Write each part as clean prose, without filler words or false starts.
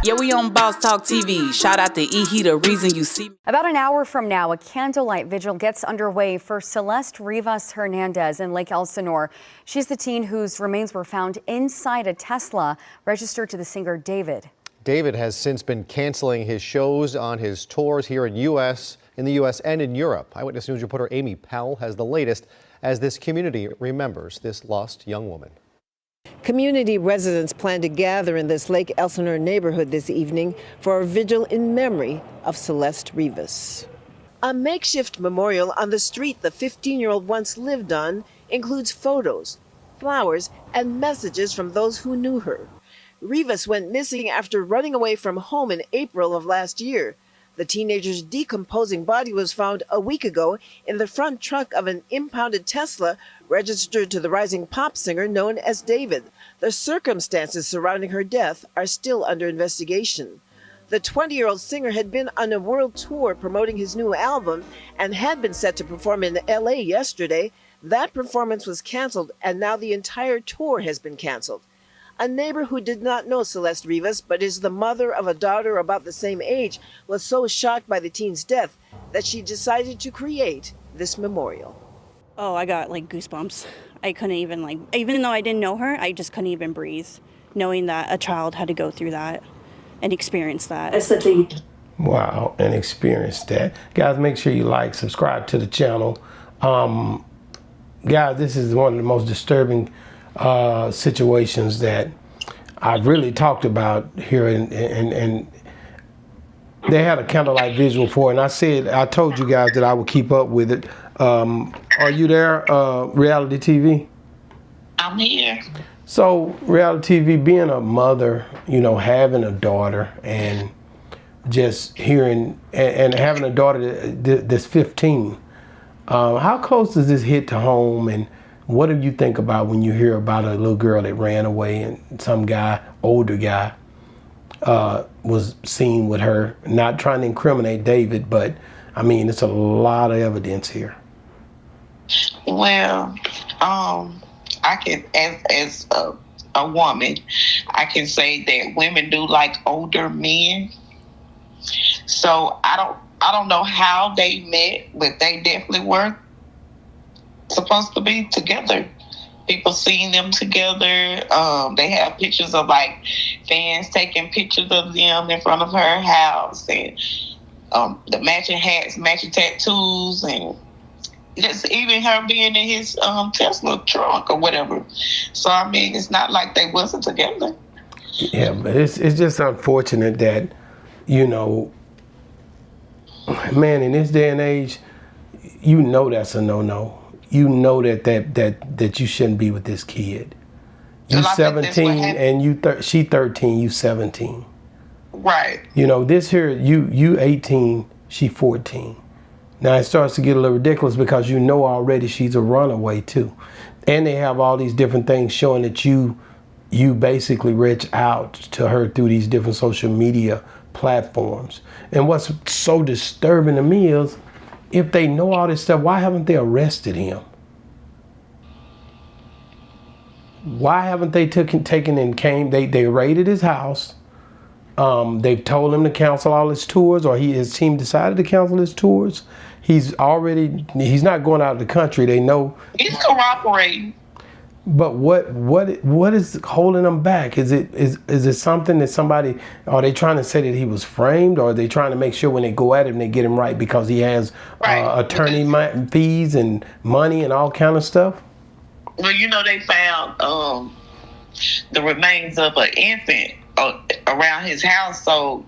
Yeah, we on Boss Talk TV. Shout out to E. He the reason you see me. About an hour from now, a candlelight vigil gets underway for Celeste Rivas Hernandez in Lake Elsinore. She's the teen whose remains were found inside a Tesla registered to the singer David. David has since been canceling his shows on his tours here in the U.S. and in Europe. Eyewitness News reporter Amy Powell has the latest as this community remembers this lost young woman. Community residents plan to gather in this Lake Elsinore neighborhood this evening for a vigil in memory of Celeste Rivas. A makeshift memorial on the street the 15-year-old once lived on includes photos, flowers, and messages from those who knew her. Rivas went missing after running away from home in April of last year. The teenager's decomposing body was found a week ago in the front trunk of an impounded Tesla registered to the rising pop singer known as David. The circumstances surrounding her death are still under investigation. The 20-year-old singer had been on a world tour promoting his new album and had been set to perform in LA yesterday. That performance was canceled, and now the entire tour has been canceled. A neighbor who did not know Celeste Rivas, but is the mother of a daughter about the same age, was so shocked by the teen's death that she decided to create this memorial. Oh, I got like goosebumps. I couldn't even even though I didn't know her, I just couldn't even breathe, knowing that a child had to go through that and experience that. It's such a wow, and experience that. Guys, make sure you like, subscribe to the channel. Guys, this is one of the most disturbing situations that I've really talked about here, and they had a candlelight visual for it, and I told you guys that I would keep up with it. Are you there, Reality TV? I'm here. So Reality TV, being a mother, you know, having a daughter and just hearing and having a daughter that's 15, how close does this hit to home, and what do you think about when you hear about a little girl that ran away and some guy, older guy, was seen with her? Not trying to incriminate David, but I mean, it's a lot of evidence here. Well, I can, as a woman, I can say that women do like older men. So I don't know how they met, but they definitely were supposed to be together. People seeing them together. They have pictures of like fans taking pictures of them in front of her house, and the matching hats, matching tattoos, and just even her being in his Tesla trunk or whatever. So I mean, it's not like they wasn't together. Yeah, but it's just unfortunate that, you know, man, in this day and age, you know that's a no-no. You know that you shouldn't be with this kid. You 17 and she 13, you 17. Right. You know, this here, you 18, she 14. Now it starts to get a little ridiculous because you know already she's a runaway too. And they have all these different things showing that you basically reach out to her through these different social media platforms. And what's so disturbing to me is, if they know all this stuff, why haven't they arrested him? Why haven't they taken and came? They raided his house. They've told him to cancel all his tours, or his team decided to cancel his tours. He's not going out of the country. They know he's cooperating. But what is holding him back? Is it something that somebody, are they trying to say that he was framed, or are they trying to make sure when they go at him they get him right because he has attorney fees and money and all kind of stuff? Well, you know, they found the remains of an infant around his house, so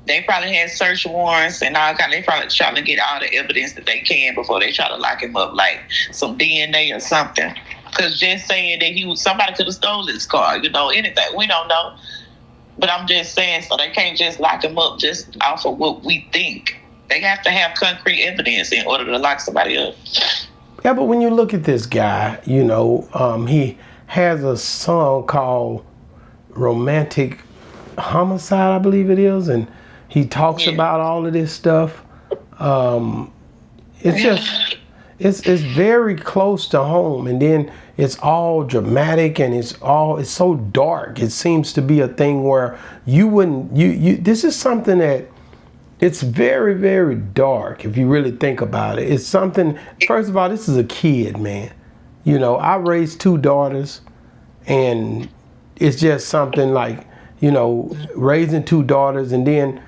they probably had search warrants and all kind. They probably trying to get all the evidence that they can before they try to lock him up, like some DNA or something. Because just saying that somebody could have stolen his car, you know, anything, we don't know. But I'm just saying, so they can't just lock him up just off of what we think. They have to have concrete evidence in order to lock somebody up. Yeah, but when you look at this guy, you know, he has a song called Romantic Homicide, I believe it is, and he talks about all of this stuff. It's just, it's very close to home. And then it's all dramatic and it's so dark. It seems to be a thing where you wouldn't, this is something that it's very, very dark if you really think about it. It's something, first of all, this is a kid, man. You know, I raised 2 daughters, and it's just something like, you know, raising 2 daughters, and then,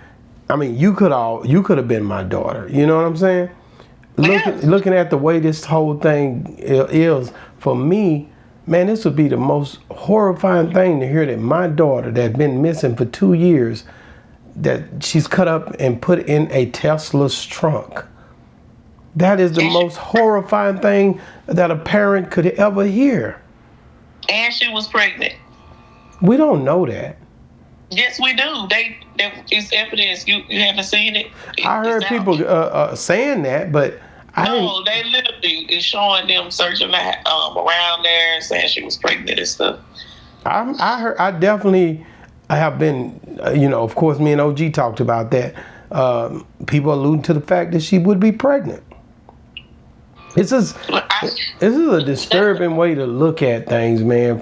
I mean, you could have been my daughter. You know what I'm saying? Looking at the way this whole thing is, for me, man, this would be the most horrifying thing to hear that my daughter that had been missing for 2 years, that she's cut up and put in a Tesla's trunk. That is the most horrifying thing that a parent could ever hear. And she was pregnant. We don't know that. Yes, we do. It's evidence. You haven't seen it? I heard people saying that, but no, they literally is showing them searching around there and saying she was pregnant and stuff. I definitely have been, you know, of course, me and OG talked about that. People alluding to the fact that she would be pregnant. This is a disturbing way to look at things, man.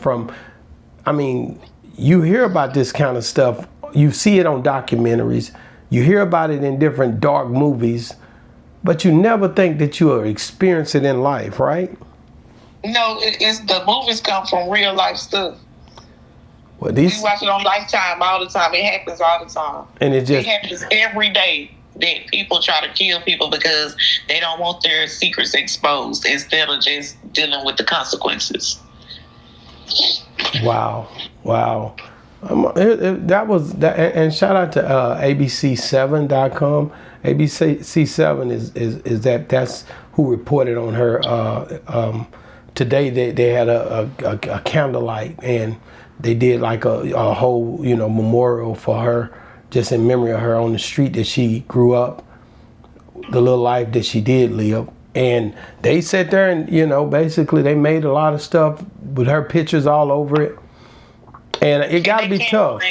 I mean, you hear about this kind of stuff. You see it on documentaries. You hear about it in different dark movies, but you never think that you will experience it in life, right? No, it's the movies come from real life stuff. Well, we watch it on Lifetime all the time. It happens all the time. And it happens every day that people try to kill people because they don't want their secrets exposed instead of just dealing with the consequences. Wow. That was that, and shout out to ABC7.com. ABC7 is that's who reported on her. Today they had a candlelight, and they did like a whole, you know, memorial for her, just in memory of her on the street that she grew up, the little life that she did live. And they sat there and, you know, basically they made a lot of stuff with her pictures all over it. And it got to be tough.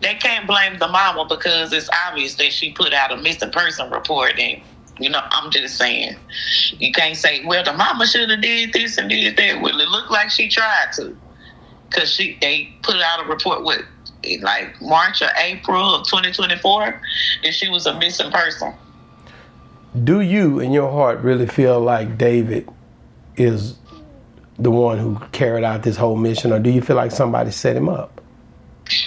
They can't blame the mama because it's obvious that she put out a missing person report. And, you know, I'm just saying, you can't say, well, the mama should have did this and did that. Well, it looked like she tried to. Because they put out a report in like March or April of 2024 that she was a missing person. Do you, in your heart, really feel like David is the one who carried out this whole mission, or do you feel like somebody set him up?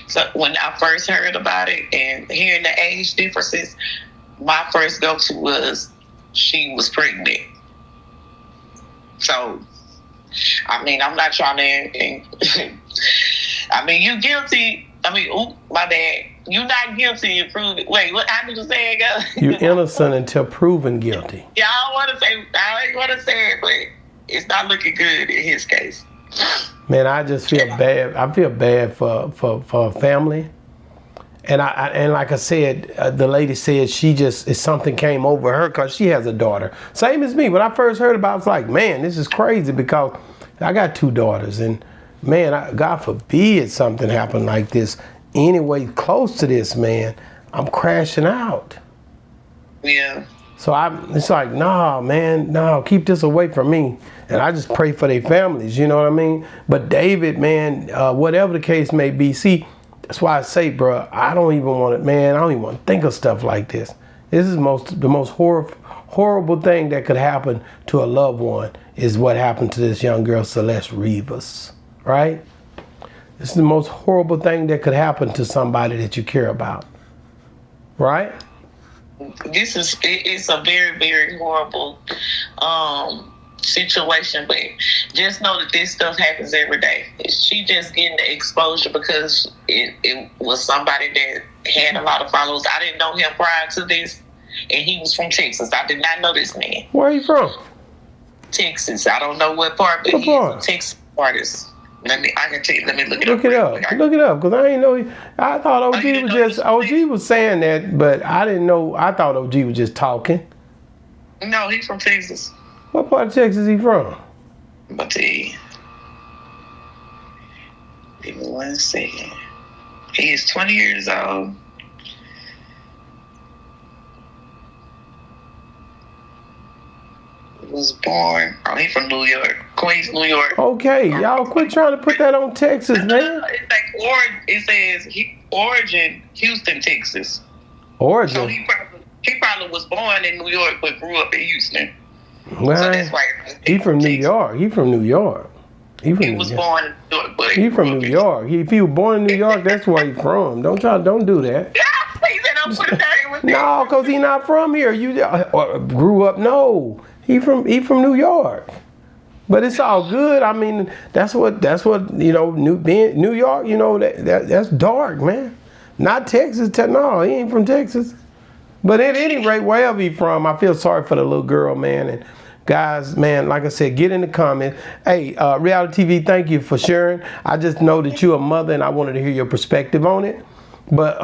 So when I first heard about it and hearing the age differences, my first go-to was she was pregnant. So, I mean, I'm not trying to... I mean, you guilty. I mean, my bad. You're not guilty. You proved it. Wait, what? How did you say it go? You're innocent until proven guilty. Yeah, I ain't want to say it, but it's not looking good in his case. Man, I just feel bad. I feel bad for a family. And and like I said, the lady said something came over her because she has a daughter. Same as me. When I first heard about it, I was like, man, this is crazy because I got 2 daughters. And man, God forbid something happened like this. Anyway, close to this, man, I'm crashing out. Yeah. So it's like, nah, man, no, keep this away from me. And I just pray for their families, you know what I mean? But David, man, whatever the case may be, see, that's why I say, bro, I don't even want to think of stuff like this. This is the most horrible thing that could happen to a loved one is what happened to this young girl, Celeste Rivas, right? This is the most horrible thing that could happen to somebody that you care about, right? It's a very, very horrible situation, but just know that this stuff happens every day. She just getting the exposure because it was somebody that had a lot of followers. I didn't know him prior to this, and he was from Texas. I did not know this man. Where are you from? Texas. I don't know what part, but he's a Texas artist. Let me look it up. Look it up, because I didn't know. I thought OG was saying that, but I didn't know. I thought OG was just talking. No, he's from Texas. What part of Texas is he from? I'm gonna tell you. Give me 1 second. He is 20 years old. was born. Oh, he from New York, Queens, New York. Okay, y'all quit trying to put that on Texas, man. It's like it says origin Houston, Texas. Origin. So he probably was born in New York but grew up in Houston. Well, So that's why he from New York. He from New York. He was born in New York, but he from New York. If he was born in New York, that's where he from. Don't do that. He said I'm putting that with No, cause he not from here. You grew up. No, he from New York. But it's all good. I mean, that's what you know. New York, you know that's dark, man. Not Texas. No, he ain't from Texas. But at any rate, wherever he from, I feel sorry for the little girl, man. And guys, man, like I said, get in the comments. Hey, Reality TV, thank you for sharing. I just know that you're a mother, and I wanted to hear your perspective on it. But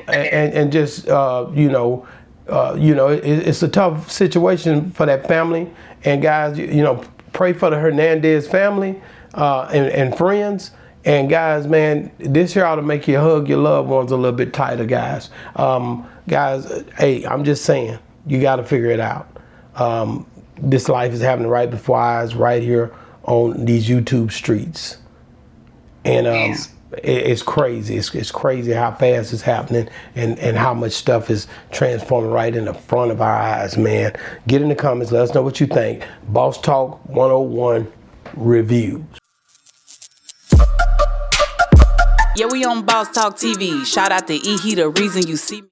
and just you know, it's a tough situation for that family. And guys, you know, pray for the Hernandez family and friends. And guys, man, this year ought to make you hug your loved ones a little bit tighter, guys. Guys, hey, I'm just saying, you got to figure it out. This life is happening right before our eyes, right here on these YouTube streets. And it's crazy. It's crazy how fast it's happening and how much stuff is transforming right in the front of our eyes, man. Get in the comments. Let us know what you think. Boss Talk 101 Reviews. Yeah, we on Boss Talk TV. Shout out to E. He the reason you see me.